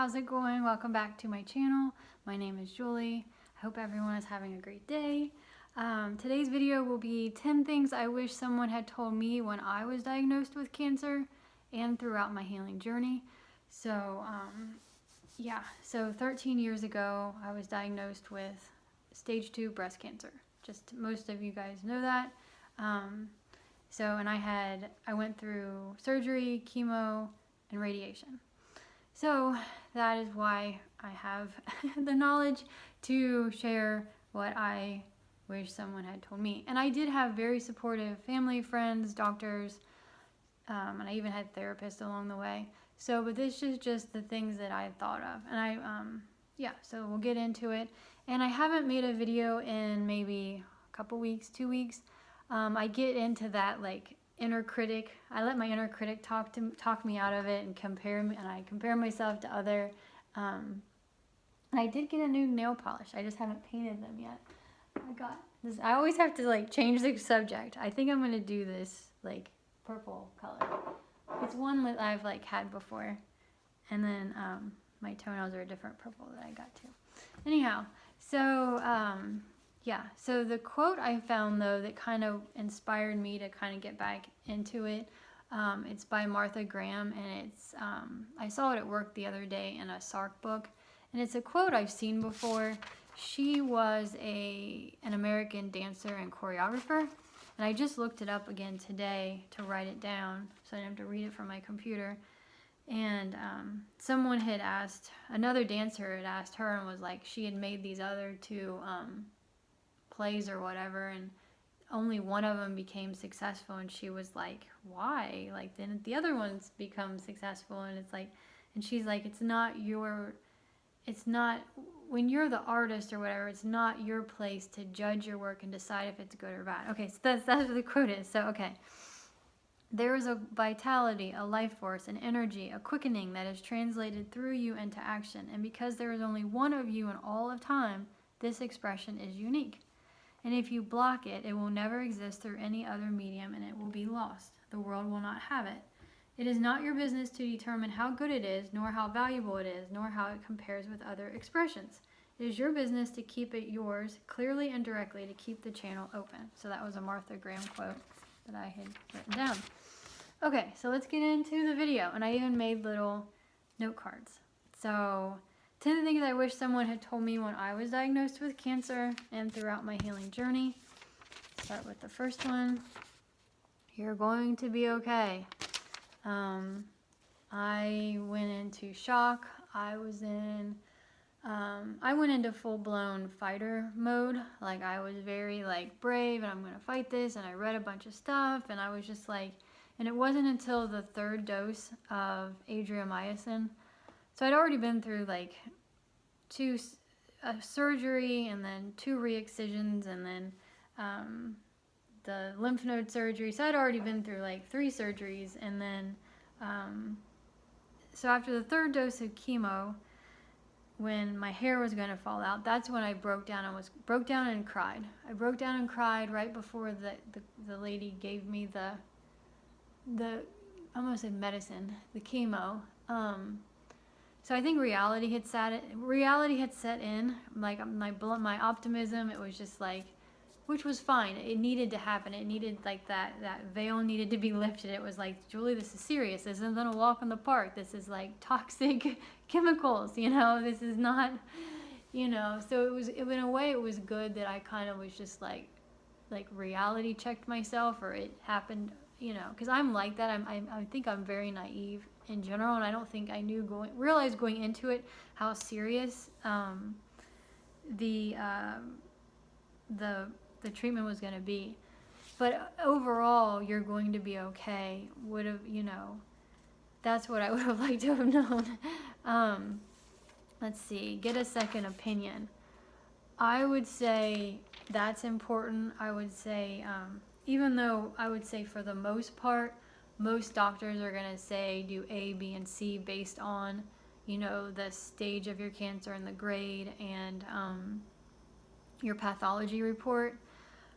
how's it going? Welcome back to my channel. My name is Julie. I hope everyone is having a great day. Today's video will be 10 things I wish someone had told me when I was diagnosed with cancer and throughout my healing journey. So 13 years ago I was diagnosed with stage 2 breast cancer. Just most of you guys know that. I went through surgery, chemo, and radiation. So that is why I have the knowledge to share what I wish someone had told me. And I did have very supportive family, friends, doctors, and I even had therapists along the way. So, but this is just the things that I thought of. And so we'll get into it. And I haven't made a video in maybe a couple weeks, 2 weeks. I get into that like inner critic. I let my inner critic talk me out of it and I compare myself to other. And I did get a new nail polish. I just haven't painted them yet. I got this. I always have to like change the subject. I think I'm gonna do this like purple color. It's one that I've like had before, and then my toenails are a different purple that I got too. Anyhow, so the quote I found though that kind of inspired me to kind of get back into it, it's by Martha Graham, and it's I saw it at work the other day in a SARC book, and it's a quote I've seen before. She was an American dancer and choreographer, and I just looked it up again today to write it down so I didn't have to read it from my computer. And someone had asked, another dancer had asked her, and was like, she had made these other two plays or whatever, and only one of them became successful, and she was like, why? Like, then the other ones become successful, and it's like, and she's like, it's not when you're the artist or whatever, it's not your place to judge your work and decide if it's good or bad. Okay, so that's what the quote is. So okay, there is a vitality, a life force, an energy, a quickening that is translated through you into action, and because there is only one of you in all of time, this expression is unique. And if you block it, it will never exist through any other medium, and it will be lost. The world will not have it. It is not your business to determine how good it is, nor how valuable it is, nor how it compares with other expressions. It is your business to keep it yours, clearly and directly, to keep the channel open. So that was a Martha Graham quote that I had written down. Okay, so let's get into the video. And I even made little note cards. So 10 things I wish someone had told me when I was diagnosed with cancer and throughout my healing journey. Start with the first one. You're going to be okay. I went into shock. I went into full-blown fighter mode. Like, I was very like brave, and I'm gonna fight this, and I read a bunch of stuff, and I was just like, and it wasn't until the 3rd dose of adriamycin. So I'd already been through like 2 surgery, and then 2 re-excisions, and then the lymph node surgery. So I'd already been through like 3 surgeries, and then so after the 3rd dose of chemo, when my hair was going to fall out, that's when I broke down and cried. I broke down and cried right before the lady gave me the I almost said medicine, the chemo. So I think reality had set in. Like my optimism, it was just like, which was fine. It needed to happen. It needed like that veil needed to be lifted. It was like, Julie, this is serious. This isn't a walk in the park. This is like toxic chemicals, you know. This is not, you know. So in a way, it was good that I kind of was just like reality checked myself, or it happened, you know, because I'm like that. I think I'm very naive in general, and I don't think I realized going into it how serious the treatment was going to be. But overall, you're going to be okay. That's what I would have liked to have known. Let's see, get a second opinion. I would say that's important. I would say, even though I would say for the most part, most doctors are going to say do A, B, and C based on, you know, the stage of your cancer and the grade and your pathology report.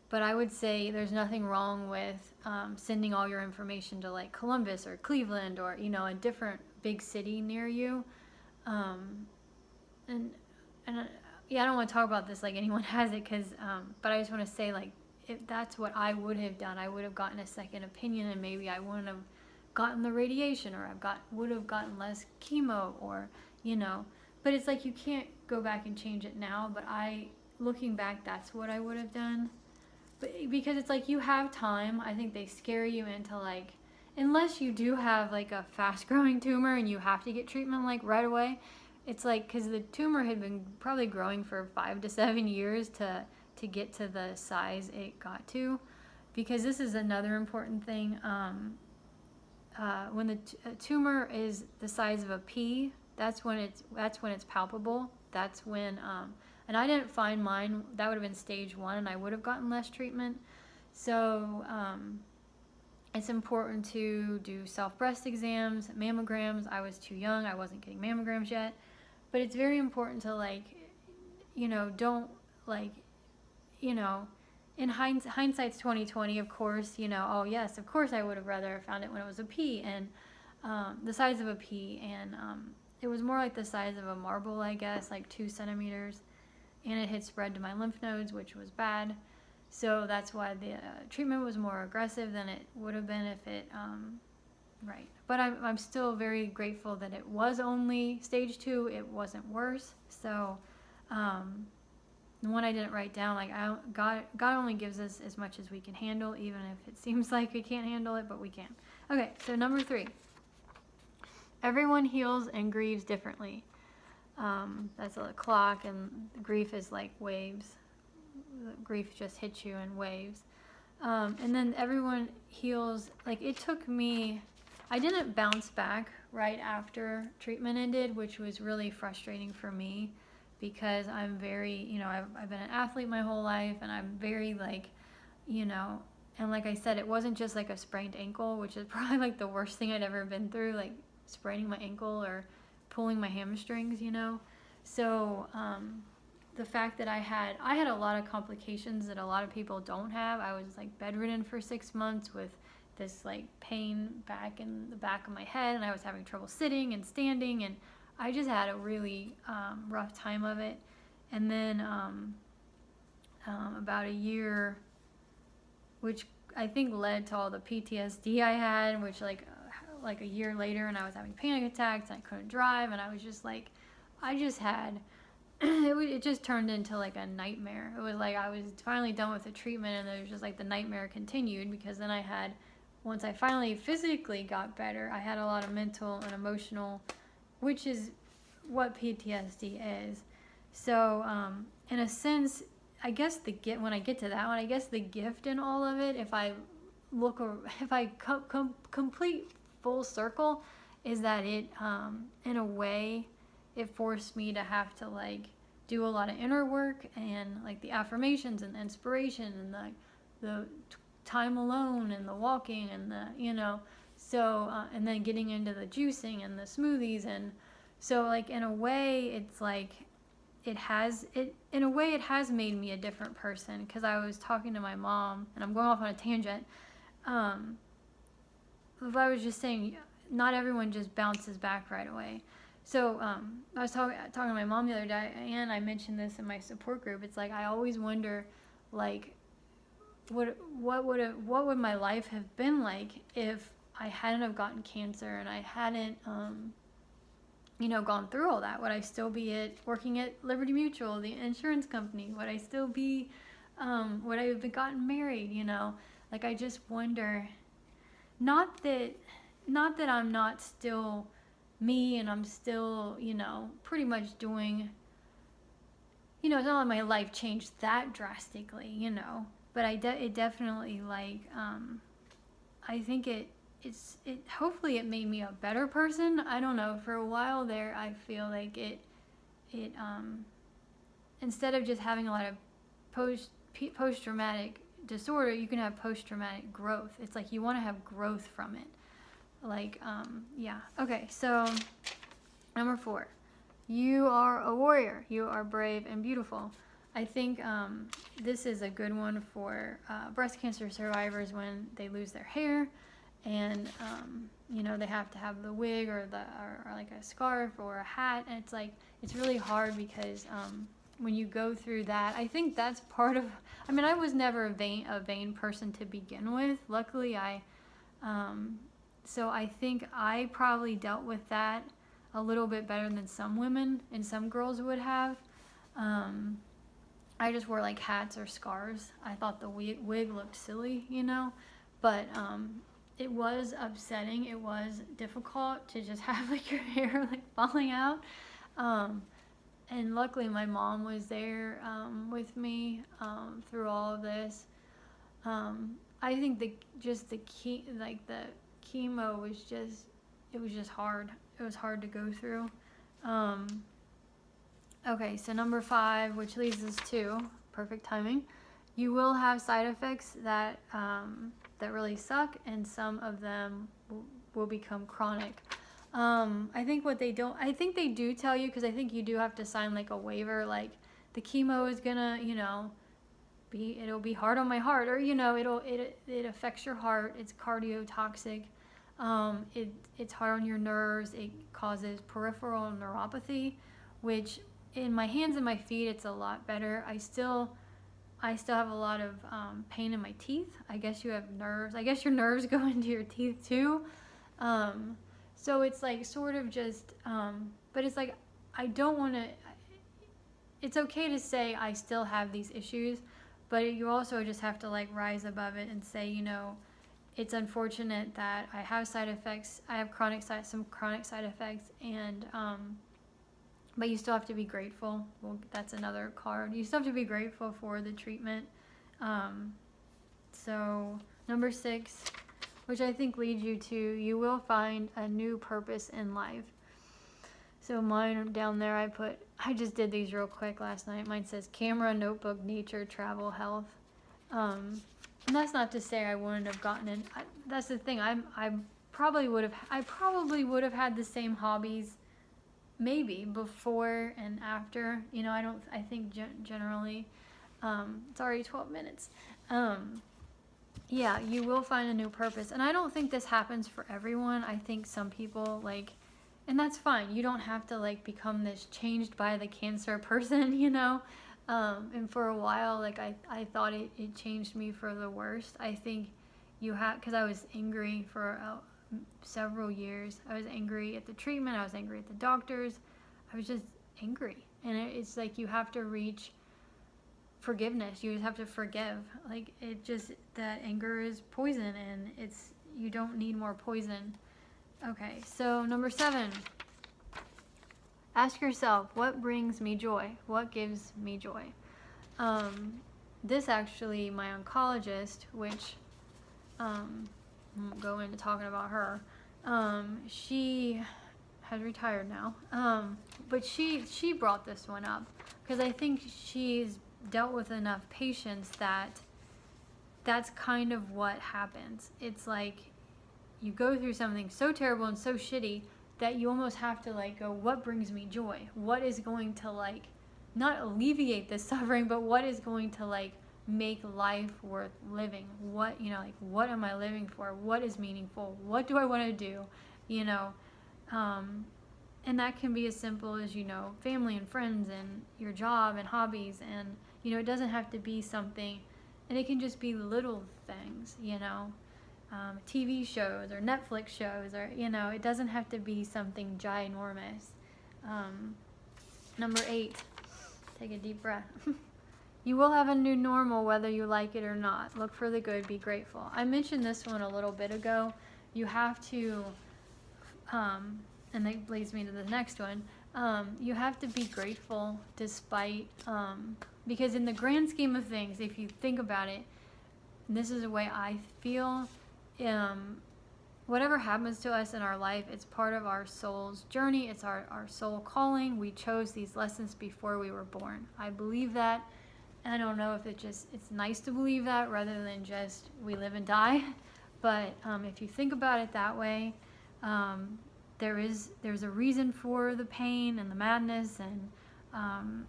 But I would say there's nothing wrong with sending all your information to like Columbus or Cleveland or, you know, a different big city near you. And yeah, I don't want to talk about this like anyone has it, because but I just want to say, like, if that's what I would have done, I would have gotten a second opinion, and maybe I wouldn't have gotten the radiation, or would have gotten less chemo, or but it's like you can't go back and change it now. But looking back, that's what I would have done. But because it's like you have time, I think they scare you into, like, unless you do have like a fast growing tumor and you have to get treatment like right away. It's like, because the tumor had been probably growing for 5 to 7 years to get to the size it got to. Because this is another important thing. When the tumor is the size of a pea, that's when it's palpable. That's when and I didn't find mine. That would have been stage 1, and I would have gotten less treatment. So it's important to do self-breast exams, mammograms. I was too young. I wasn't getting mammograms yet. But it's very important to, like, don't, like, in hindsight's 2020, of course, oh yes, of course I would have rather found it when it was a pea, and the size of a pea, and it was more like the size of a marble, I guess, like 2 centimeters, and it had spread to my lymph nodes, which was bad. So that's why the treatment was more aggressive than it would have been if it, right. But I'm still very grateful that it was only stage 2. It wasn't worse. So the one I didn't write down, like, God only gives us as much as we can handle, even if it seems like we can't handle it, but we can. Okay, so number 3. Everyone heals and grieves differently. That's a clock, and grief is like waves. Grief just hits you in waves. And then everyone heals. Like, it took me, I didn't bounce back right after treatment ended, which was really frustrating for me, because I'm very, I've been an athlete my whole life, and I'm very, like, and like I said, it wasn't just like a sprained ankle, which is probably like the worst thing I'd ever been through, like spraining my ankle or pulling my hamstrings, So the fact that I had a lot of complications that a lot of people don't have. I was like bedridden for 6 months with this like pain back in the back of my head, and I was having trouble sitting and standing, and I just had a really rough time of it. And then about a year, which I think led to all the PTSD I had, which like a year later, and I was having panic attacks, and I couldn't drive, and I was just like, I just had, it just turned into like a nightmare. It was like I was finally done with the treatment, and it was just like the nightmare continued, because then once I finally physically got better, I had a lot of mental and emotional, which is what PTSD is. So in a sense, I guess when I get to that one, I guess the gift in all of it, if I complete full circle, is that it, in a way, it forced me to have to like do a lot of inner work, and like the affirmations and the inspiration, and the time alone, and the walking, and the so and then getting into the juicing and the smoothies. And so like in a way it's like it has made me a different person, because I was talking to my mom, and I'm going off on a tangent, if I was just saying, not everyone just bounces back right away. So I was talking to my mom the other day, and I mentioned this in my support group. It's like I always wonder, like, what would my life have been like if I hadn't have gotten cancer, and I hadn't gone through all that? Would I still be working at Liberty Mutual, the insurance company? Would I still be would I have gotten married? Like, I just wonder. Not that I'm not still me, and I'm still, pretty much doing, it's not like my life changed that drastically, but it definitely, like, I think it hopefully it made me a better person. I don't know, for a while there, I feel like it instead of just having a lot of post-traumatic disorder, you can have post-traumatic growth. It's like you want to have growth from it. Like, yeah. Okay, so number 4. You are a warrior. You are brave and beautiful. I think this is a good one for breast cancer survivors when they lose their hair. And you know, they have to have the wig or or like a scarf or a hat, and it's like it's really hard because when you go through that, I think that's part of. I mean, I was never a vain person to begin with. Luckily, so I think I probably dealt with that a little bit better than some women and some girls would have. I just wore like hats or scarves. I thought the wig looked silly, you know, but it was upsetting. It was difficult to just have like your hair like falling out. And luckily my mom was there with me through all of this. I think the chemo was just, it was just hard. It was hard to go through. Okay, so number 5, which leads us to perfect timing. You will have side effects that that really suck, and some of them will become chronic. I think I think they do tell you, because I think you do have to sign like a waiver, like the chemo is gonna, you know, it'll be hard on my heart, or you know, it affects your heart. It's cardiotoxic. It's hard on your nerves. It causes peripheral neuropathy, which in my hands and my feet it's a lot better. I still have a lot of pain in my teeth. I guess you have nerves. I guess your nerves go into your teeth too. So it's like sort of just, but it's like I don't want to. It's okay to say I still have these issues, but you also just have to like rise above it and say, you know, it's unfortunate that I have side effects. I have some chronic side effects, and but you still have to be grateful. Well, that's another card. You still have to be grateful for the treatment. So number 6, which I think leads you to, you will find a new purpose in life. So mine down there, I just did these real quick last night. Mine says camera, notebook, nature, travel, health. And that's not to say I wouldn't have gotten it. That's the thing. I probably would have had the same hobbies maybe before and after. You know, I think generally, it's already 12 minutes. Yeah, you will find a new purpose. And I don't think this happens for everyone. I think some people like, and that's fine. You don't have to like become this changed by the cancer person, you know? And for a while, like I thought it changed me for the worst. I think because I was angry for several years. I was angry at the treatment. I was angry at the doctors. I was just angry. And it's like you have to reach forgiveness. You just have to forgive. Like that anger is poison, and you don't need more poison. Okay, so number 7. Ask yourself, what brings me joy? What gives me joy? This actually, my oncologist, which I won't go into talking about her. She has retired now, but she brought this one up because I think she's dealt with enough patients that's kind of what happens. It's like you go through something so terrible and so shitty that you almost have to like go, what brings me joy? What is going to like not alleviate this suffering, but what is going to like make life worth living? What, you know, like what am I living for? What is meaningful? What do I want to do? You know, and that can be as simple as, you know, family and friends and your job and hobbies, and you know, it doesn't have to be something, and it can just be little things, you know, TV shows or Netflix shows, or you know, it doesn't have to be something ginormous. Number 8, take a deep breath. You will have a new normal whether you like it or not. Look for the good, be grateful. I mentioned this one a little bit ago. You have to, and that leads me to the next one, you have to be grateful despite, because in the grand scheme of things, if you think about it, this is the way I feel, whatever happens to us in our life, it's part of our soul's journey. It's our soul calling. We chose these lessons before we were born. I believe that. I don't know if it's nice to believe that rather than just we live and die. But if you think about it that way, there's a reason for the pain and the madness, and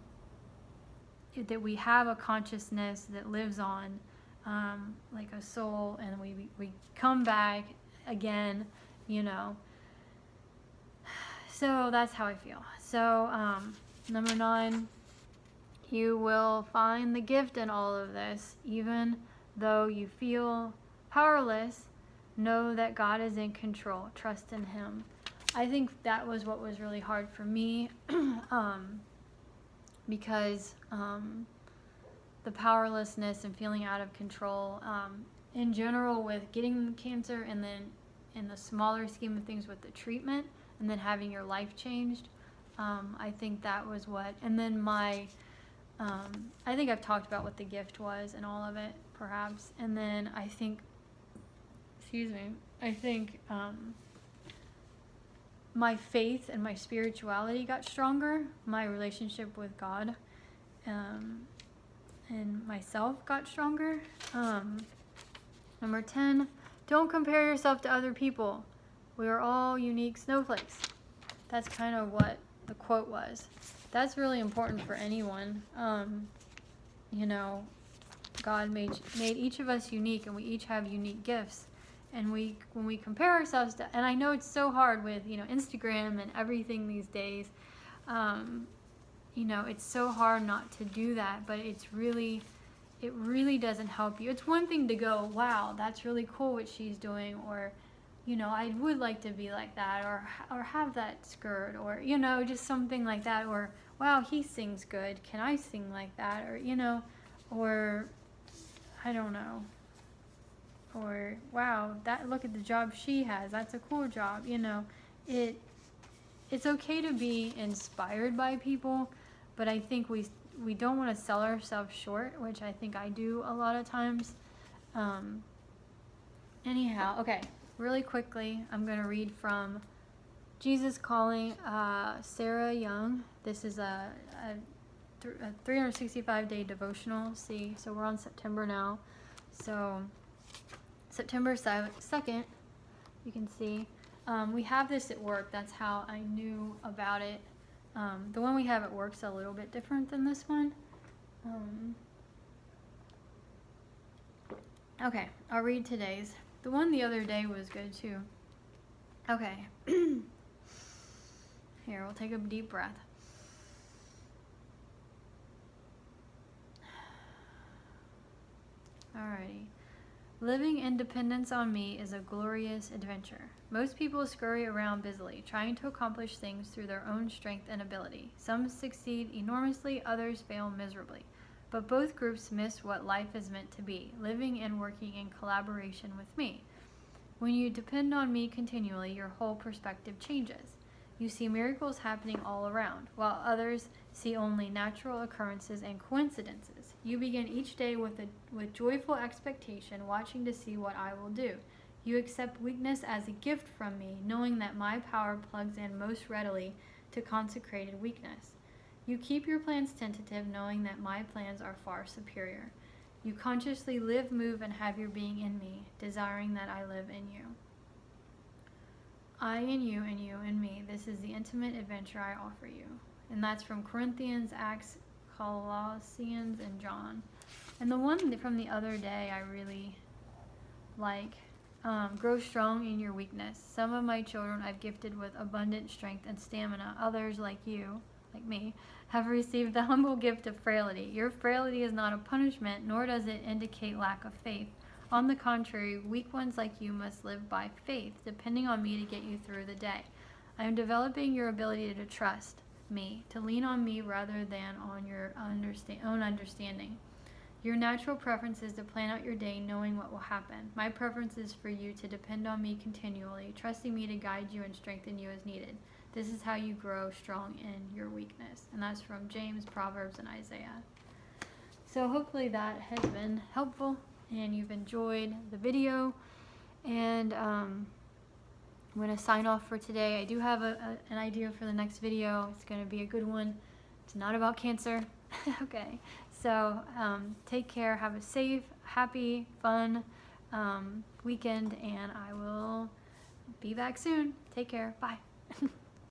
that we have a consciousness that lives on, like a soul, and we come back again, you know. So that's how I feel. So number 9, you will find the gift in all of this. Even though you feel powerless, know that God is in control. Trust in him. I think that was what was really hard for me, because the powerlessness and feeling out of control in general with getting cancer, and then in the smaller scheme of things with the treatment, and then having your life changed. I think that was what, and then I think I've talked about what the gift was and all of it, perhaps. And then I think, my faith and my spirituality got stronger. My relationship with God and myself got stronger. Number 10, don't compare yourself to other people. We are all unique snowflakes. That's kind of what the quote was. That's really important for anyone. You know, God made each of us unique, and we each have unique gifts. And when we compare ourselves to, and I know it's so hard with, Instagram and everything these days, it's so hard not to do that, but it really doesn't help you. It's one thing to go, wow, that's really cool what she's doing, or, I would like to be like that, or have that skirt, or, just something like that, or, wow, he sings good, can I sing like that, or, or, I don't know. Or, wow, look at the job she has. That's a cool job. It's okay to be inspired by people, but I think we don't want to sell ourselves short, which I think I do a lot of times. Anyhow, okay, really quickly, I'm going to read from Jesus Calling, Sarah Young. This is a 365-day devotional. See, so we're on September now. So September 2nd, you can see. We have this at work. That's how I knew about it. The one we have at work's a little bit different than this one. Okay, I'll read today's. The one the other day was good too. Okay. Here, we'll take a deep breath. Alrighty. Living independence on me is a glorious adventure. Most people scurry around busily, trying to accomplish things through their own strength and ability. Some succeed enormously, others fail miserably. But both groups miss what life is meant to be, living and working in collaboration with me. When you depend on me continually, your whole perspective changes. You see miracles happening all around, while others see only natural occurrences and coincidences. You begin each day with joyful expectation, watching to see what I will do. You accept weakness as a gift from me, knowing that my power plugs in most readily to consecrated weakness. You keep your plans tentative, knowing that my plans are far superior. You consciously live, move, and have your being in me, desiring that I live in you. I in you, and you in me. This is the intimate adventure I offer you. And that's from Corinthians, Acts, Colossians, and John. And the one from the other day I really like. Grow strong in your weakness. Some of my children I've gifted with abundant strength and stamina. Others, like you, like me, have received the humble gift of frailty. Your frailty is not a punishment, nor does it indicate lack of faith. On the contrary, weak ones like you must live by faith, depending on me to get you through the day. I am developing your ability to trust me, to lean on me rather than on your own understanding. Your natural preference is to plan out your day knowing what will happen. My preference is for you to depend on me continually, trusting me to guide you and strengthen you as needed. This is how you grow strong in your weakness. And that's from James, Proverbs, and Isaiah. So hopefully that has been helpful and you've enjoyed the video. And I'm going to sign off for today. I do have an idea for the next video. It's going to be a good one. It's not about cancer. Okay. So take care. Have a safe, happy, fun weekend. And I will be back soon. Take care. Bye.